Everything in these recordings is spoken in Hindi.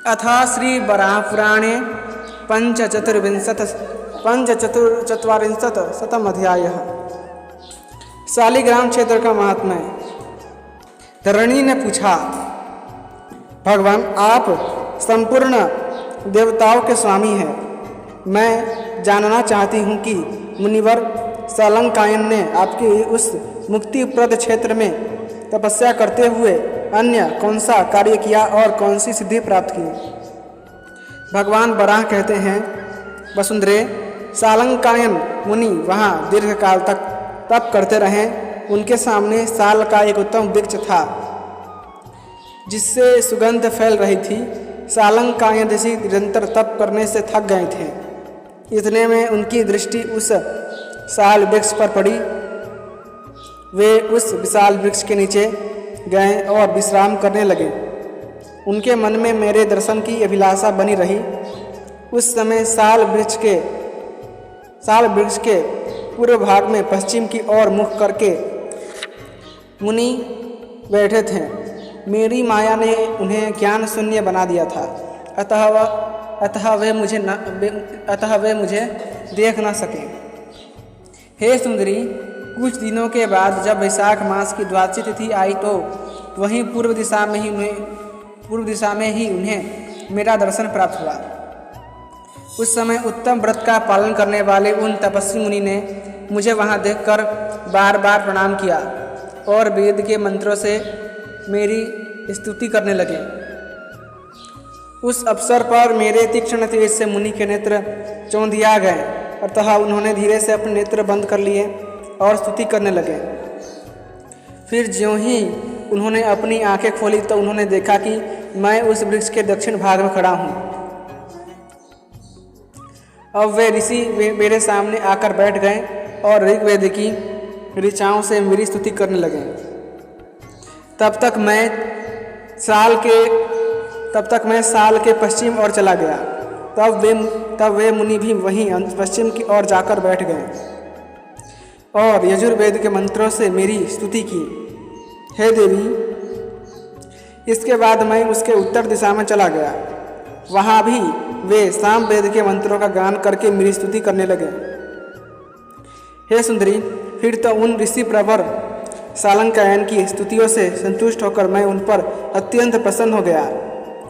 अथ श्रीवराहपुराणे पंचचत्वारिंशत् अध्यायः। शालिग्राम क्षेत्र का महात्म्य। धरणी ने पूछा, भगवान आप संपूर्ण देवताओं के स्वामी हैं। मैं जानना चाहती हूँ कि मुनिवर सालंकायन ने आपकी उस मुक्तिप्रद क्षेत्र में तपस्या करते हुए अन्य कौन सा कार्य किया और कौन सी सिद्धि प्राप्त की। भगवान वराह कहते हैं, वसुंधरे, सालंकायन मुनि वहाँ दीर्घकाल तक तप करते रहे। उनके सामने साल का एक उत्तम वृक्ष था जिससे सुगंध फैल रही थी। सालंकायन ऋषि निरंतर तप करने से थक गए थे। इतने में उनकी दृष्टि उस साल वृक्ष पर पड़ी। वे उस विशाल वृक्ष के नीचे गए और विश्राम करने लगे। उनके मन में मेरे दर्शन की अभिलाषा बनी रही। उस समय साल वृक्ष के पूर्व भाग में पश्चिम की ओर मुख करके मुनि बैठे थे। मेरी माया ने उन्हें ज्ञान शून्य बना दिया था, अतः वे मुझे देख न सके। हे सुंदरी, कुछ दिनों के बाद जब वैशाख मास की द्वादशी तिथि आई तो वहीं पूर्व दिशा में ही उन्हें मेरा दर्शन प्राप्त हुआ। उस समय उत्तम व्रत का पालन करने वाले उन तपस्वी मुनि ने मुझे वहां देखकर बार बार प्रणाम किया और वेद के मंत्रों से मेरी स्तुति करने लगे। उस अवसर पर मेरे तीक्ष्ण तेज से मुनि के नेत्र चौंधिया गए, अतः उन्होंने धीरे से अपने नेत्र बंद कर लिए और स्तुति करने लगे। फिर ज्यों ही उन्होंने अपनी आंखें खोली तो उन्होंने देखा कि मैं उस वृक्ष के दक्षिण भाग में खड़ा हूँ। अब वे ऋषि मेरे सामने आकर बैठ गए और ऋग्वेद की ऋचाओं से मेरी स्तुति करने लगे। तब तक मैं साल के पश्चिम ओर चला गया। तब वे मुनि भी वहीं पश्चिम की ओर जाकर बैठ गए और यजुर्वेद के मंत्रों से मेरी स्तुति की। हे देवी, इसके बाद मैं उसके उत्तर दिशा में चला गया। वहाँ भी वे सामवेद के मंत्रों का गान करके मेरी स्तुति करने लगे। हे सुंदरी, फिर तो उन ऋषि प्रवर सालंकायन की स्तुतियों से संतुष्ट होकर मैं उन पर अत्यंत प्रसन्न हो गया।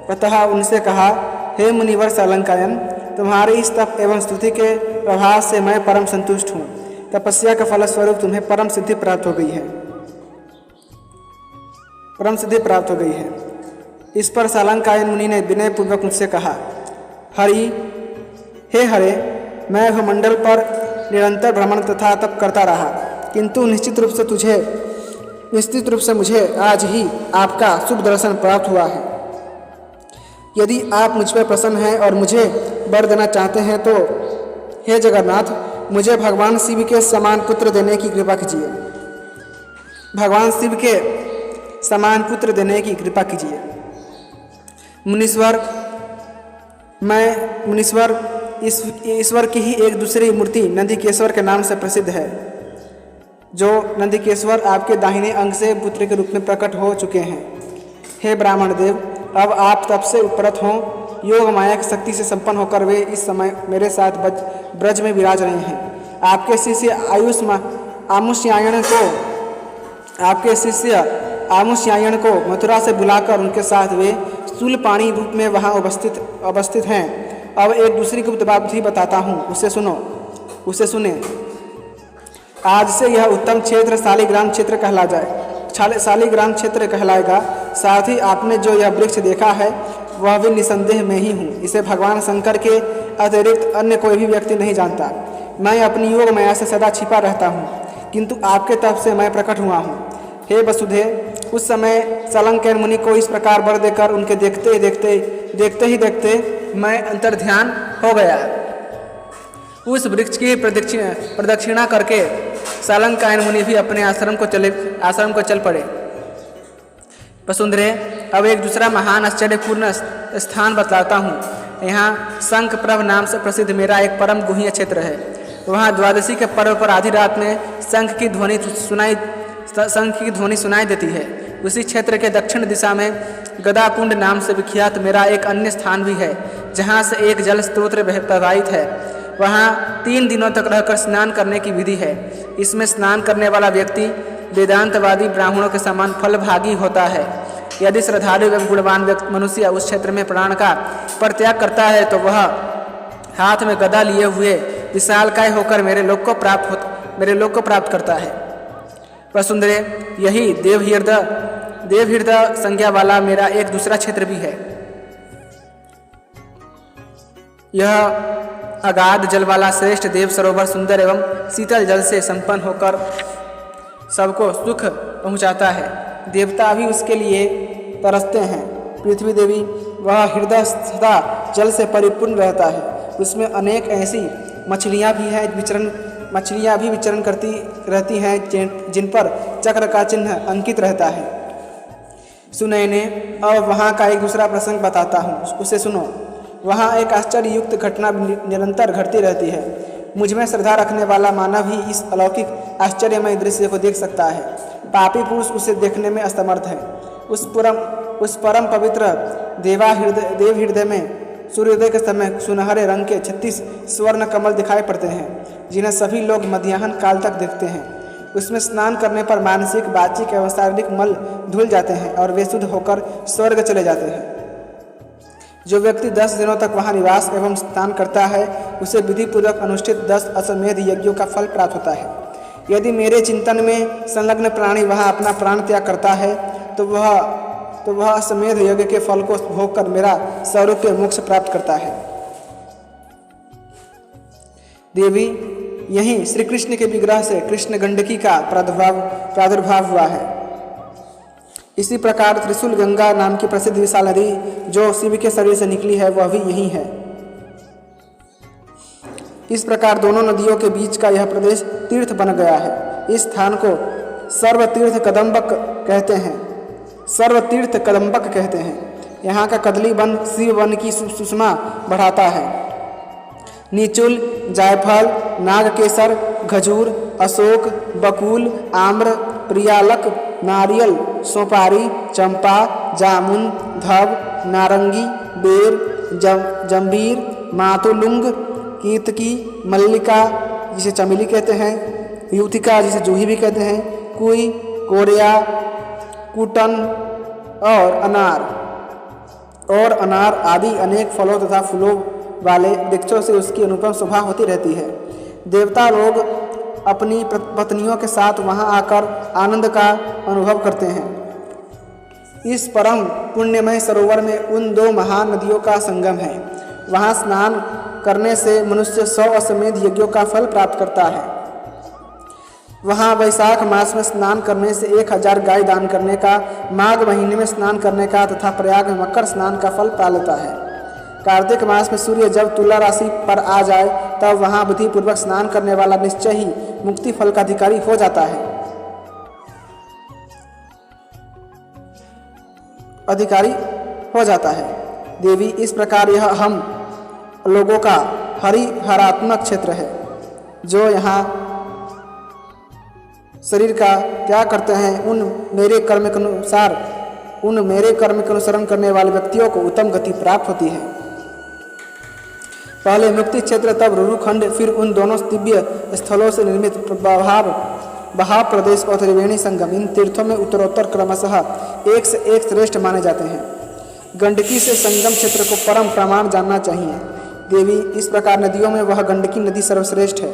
अतः उनसे कहा, हे मुनिवर सालंकायन, तुम्हारे इस तप एवं स्तुति के प्रभाव से मैं परम संतुष्ट हूँ। तपस्या के फलस्वरूप तुम्हें परम सिद्धि प्राप्त हो गई है। इस पर सालंकायन मुनि ने विनयपूर्वक मुझसे कहा, हे हरे, मैं भूमंडल पर निरंतर भ्रमण तथा तप करता रहा, किंतु निश्चित रूप से मुझे आज ही आपका शुभ दर्शन प्राप्त हुआ है। यदि आप मुझ पर प्रसन्न हैं और मुझे वर देना चाहते हैं तो हे जगन्नाथ, मुझे भगवान शिव के समान पुत्र देने की कृपा कीजिए। मुनीश्वर, ईश्वर की ही एक दूसरी मूर्ति नंदिकेश्वर के नाम से प्रसिद्ध है, जो नंदिकेश्वर आपके दाहिने अंग से पुत्र के रूप में प्रकट हो चुके हैं। हे ब्राह्मण देव, अब आप तब से उपरत हों। योग माया की शक्ति से संपन्न होकर वे इस समय मेरे साथ ब्रज में विराज रहे हैं। आपके शिष्य आमुष्यायण को मथुरा से बुलाकर उनके साथ वे शूलपाणी रूप में वहाँ अवस्थित हैं। अब एक दूसरी गुप्त बात भी बताता हूँ, उसे सुने। आज से यह उत्तम क्षेत्र शालिग्राम क्षेत्र कहलाएगा। साथ ही आपने जो यह वृक्ष देखा है वह भी निसंदेह मैं ही हूँ। इसे भगवान शंकर के अतिरिक्त अन्य कोई भी व्यक्ति नहीं जानता। मैं अपनी योग माया से सदा छिपा रहता हूँ, किंतु आपके तप से मैं प्रकट हुआ हूँ। हे वसुधे, उस समय सालंकायन मुनि को इस प्रकार वर देकर उनके देखते ही मैं अंतर्ध्यान हो गया। उस वृक्ष की प्रदक्षिणा करके सालंकायन मुनि भी अपने आश्रम को चल पड़े। वसुंधरे, अब एक दूसरा महान आश्चर्यपूर्ण स्थान बतलाता हूँ। यहाँ शंखप्रभ नाम से प्रसिद्ध मेरा एक परम गुह्य क्षेत्र है। वहाँ द्वादशी के पर्व पर आधी रात में शंख की ध्वनि सुनाई देती है। उसी क्षेत्र के दक्षिण दिशा में गदा कुंड नाम से विख्यात मेरा एक अन्य स्थान भी है, जहाँ से एक जल स्रोत प्रवाहित है। वहाँ 3 दिनों तक रहकर स्नान करने की विधि है। इसमें स्नान करने वाला व्यक्ति वेदांतवादी ब्राह्मणों के समान फलभागी होता है। यदि श्रद्धालु एवं गुणवान मनुष्य उस क्षेत्र में प्राण का परित्याग करता है तो वह हाथ में गदा लिए हुए विशालकाय होकर मेरे लोक को प्राप्त करता है। वसुंधरे, यही देवहृदय संज्ञा वाला मेरा एक दूसरा क्षेत्र भी है। यह अगाध जल वाला श्रेष्ठ देव सरोवर सुंदर एवं शीतल जल से संपन्न होकर सबको सुख पहुंचाता है। देवता भी उसके लिए तरसते हैं। पृथ्वी देवी, वह हृदय सदा जल से परिपूर्ण रहता है। उसमें अनेक ऐसी मछलियाँ भी विचरण करती रहती हैं जिन पर चक्र का चिन्ह अंकित रहता है। सुनैने, अब वहाँ का एक दूसरा प्रसंग बताता हूँ, उसे सुनो। वहाँ एक आश्चर्ययुक्त घटना निरंतर घटती रहती है। मुझमें श्रद्धा रखने वाला मानव ही इस अलौकिक आश्चर्यमय दृश्य को देख सकता है। पापी पुरुष उसे देखने में असमर्थ है। उस परम पवित्र देव हृदय में सूर्योदय के समय सुनहरे रंग के 36 स्वर्ण कमल दिखाई पड़ते हैं, जिन्हें सभी लोग मध्याह्न काल तक देखते हैं। उसमें स्नान करने पर मानसिक, वाचिक एवं शारीरिक मल धुल जाते हैं और वे शुद्ध होकर स्वर्ग चले जाते हैं। जो व्यक्ति 10 दिनों तक वहाँ निवास एवं स्नान करता है, उसे विधिपूर्वक अनुष्ठित 10 अश्वमेध यज्ञों का फल प्राप्त होता है। यदि मेरे चिंतन में संलग्न प्राणी वहाँ अपना प्राण त्याग करता है तो वह अश्वमेध यज्ञ के फल को भोग कर मेरा स्वरूप मोक्ष प्राप्त करता है। देवी, यहीं श्री कृष्ण के विग्रह से कृष्ण गंडकी का प्रादुर्भाव हुआ है। इसी प्रकार त्रिशूल गंगा नाम की प्रसिद्ध विशाल नदी जो शिव के शरीर से निकली है, वह भी यही है। इस प्रकार दोनों नदियों के बीच का यह प्रदेश तीर्थ बन गया है। इस स्थान को सर्वतीर्थ कदम्बक कहते हैं। यहाँ का कदली वन शिव वन की सुषमा बढ़ाता है। नीचुल, जायफल, नागकेसर, खजूर, अशोक, बकुल, आम्र, प्रियालक, नारियल, सोपारी, चंपा, जामुन, धव, नारंगी, बेर, जंबीर, मातुलुंग, कीर्तकी, मल्लिका जिसे चमेली कहते हैं, युथिका जिसे जूही भी कहते हैं, कुई, कोरिया, कुटन और अनार आदि अनेक फलों तथा फूलों वाले वृक्षों से उसकी अनुपम शोभा होती रहती है। देवता लोग अपनी पत्नियों के साथ वहां आकर आनंद का अनुभव करते हैं। इस परम पुण्यमय सरोवर में उन 2 महान नदियों का संगम है। वहां स्नान करने से मनुष्य 100 अश्वमेध यज्ञों का फल प्राप्त करता है। वहाँ वैशाख मास में स्नान करने से 1000 गाय दान करने का, माघ महीने में स्नान करने का तथा प्रयाग में मकर स्नान का फल पा लेता है। कार्तिक मास में सूर्य जब तुला राशि पर आ जाए तब वहाँ विधिपूर्वक स्नान करने वाला निश्चय ही मुक्ति फल का अधिकारी हो जाता है। देवी, इस प्रकार यह हम लोगों का हरिहरात्मक क्षेत्र है। जो यहाँ शरीर का त्याग करते हैं, उन मेरे कर्म के अनुसरण करने वाले व्यक्तियों को उत्तम गति प्राप्त होती है। पहले मुक्ति क्षेत्र, तब रुरुखंड, फिर उन दोनों दिव्य स्थलों से निर्मित बहाव प्रदेश और त्रिवेणी संगम, इन तीर्थों में उत्तरोत्तर क्रमशः एक से एक श्रेष्ठ माने जाते हैं। गंडकी से संगम क्षेत्र को परम प्रमाण जानना चाहिए। देवी, इस प्रकार नदियों में वह गंडकी नदी सर्वश्रेष्ठ है।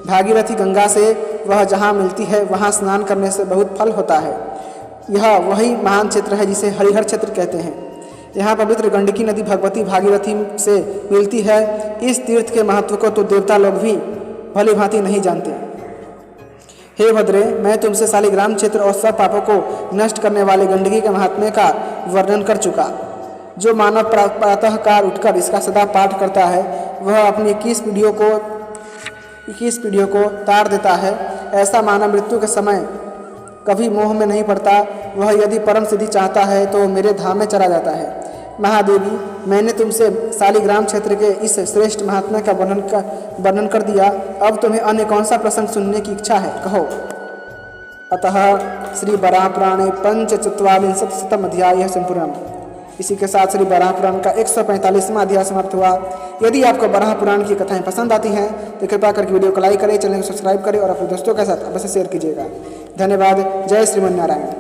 भागीरथी गंगा से वह जहाँ मिलती है वहाँ स्नान करने से बहुत फल होता है। यह वही महान क्षेत्र है जिसे हरिहर क्षेत्र कहते हैं। यहाँ पवित्र गंडकी नदी भगवती भागीरथी से मिलती है। इस तीर्थ के महत्व को तो देवता लोग भी भली भांति नहीं जानते। हे भद्रे, मैं तुमसे शालिग्राम क्षेत्र और सब पापों को नष्ट करने वाले गंडकी के महात्म्य का वर्णन कर चुका। जो मानव प्रातःकाल उठकर इसका सदा पाठ करता है, वह अपनी 21 पीढ़ियों को तार देता है। ऐसा मानव मृत्यु के समय कभी मोह में नहीं पड़ता। वह यदि परम सिद्धि चाहता है तो मेरे धाम में चला जाता है। महादेवी, मैंने तुमसे शालिग्राम क्षेत्र के इस श्रेष्ठ महात्मा का वर्णन कर दिया। अब तुम्हें अन्य कौन सा प्रसंग सुनने की इच्छा है, कहो। अतः श्री वराह पुराणे 45 अध्याय संपूर्णम्। इसी के साथ श्री वराह पुराण का 145वां अध्याय समाप्त हुआ। यदि आपको वराह पुराण की कथाएं पसंद आती हैं तो कृपया करके वीडियो को लाइक करें, चैनल को सब्सक्राइब करें और अपने दोस्तों के साथ अवश्य शेयर कीजिएगा। धन्यवाद। जय श्रीमन नारायण।